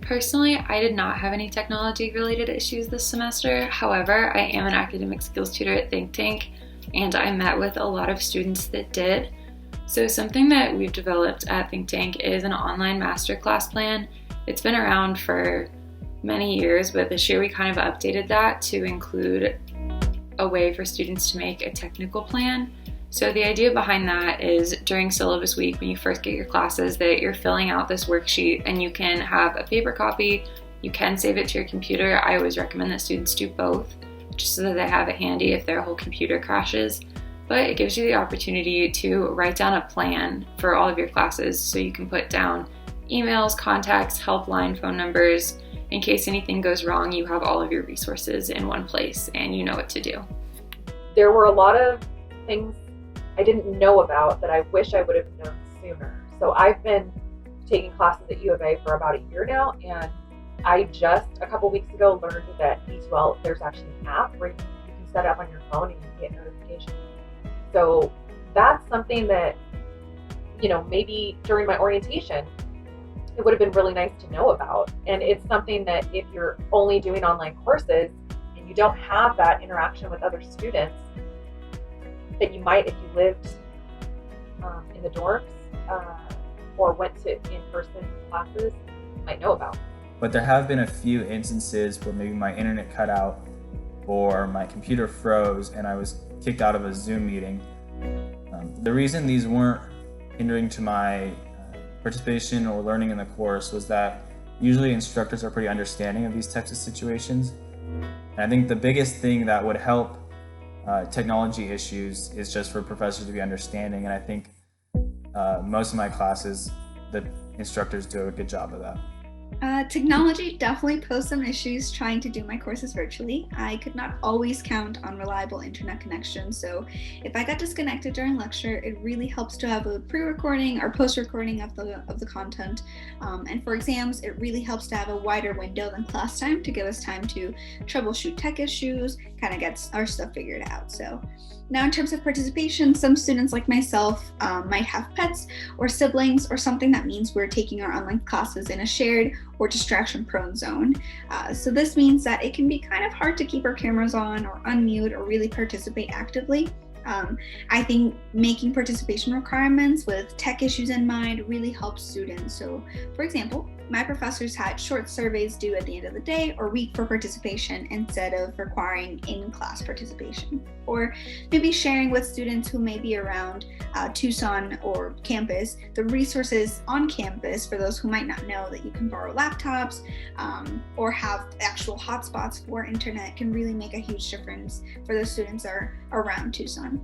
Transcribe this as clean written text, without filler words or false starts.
Personally, I did not have any technology related issues this semester. However, I am an academic skills tutor at Think Tank, and I met with a lot of students that did. So something that we've developed at Think Tank is an online masterclass plan. It's been around for many years, but this year we kind of updated that to include a way for students to make a technical plan. So the idea behind that is during syllabus week, when you first get your classes, that you're filling out this worksheet and you can have a paper copy, you can save it to your computer. I always recommend that students do both, just so that they have it handy if their whole computer crashes. But it gives you the opportunity to write down a plan for all of your classes, so you can put down emails, contacts, helpline, phone numbers. In case anything goes wrong, you have all of your resources in one place and you know what to do. There were a lot of things I didn't know about that I wish I would have known sooner. So I've been taking classes at U of A for about a year now, and I just a couple weeks ago learned that D2L, there's actually an app where you can set it up on your phone and you can get notifications. So that's something that, maybe during my orientation, it would have been really nice to know about. And it's something that if you're only doing online courses and you don't have that interaction with other students, that you might if you lived in the dorms or went to in-person classes, you might know about. But there have been a few instances where maybe my internet cut out or my computer froze and I was kicked out of a Zoom meeting. The reason these weren't hindering to my participation or learning in the course was that usually instructors are pretty understanding of these types of situations. And I think the biggest thing that would help technology issues is just for professors to be understanding, and I think most of my classes, the instructors do a good job of that. Technology definitely posed some issues trying to do my courses virtually. I could not always count on reliable internet connection, so if I got disconnected during lecture, it really helps to have a pre-recording or post-recording of the content. And for exams, it really helps to have a wider window than class time to give us time to troubleshoot tech issues, kind of get our stuff figured out. So now in terms of participation, some students like myself might have pets or siblings or something that means we're taking our online classes in a shared or distraction-prone zone. So this means that it can be kind of hard to keep our cameras on or unmute or really participate actively. I think making participation requirements with tech issues in mind really helps students. So for example, my professors had short surveys due at the end of the day or week for participation instead of requiring in-class participation. Or maybe sharing with students who may be around Tucson or campus, the resources on campus for those who might not know that you can borrow laptops or have actual hotspots for internet can really make a huge difference for those students that are around Tucson.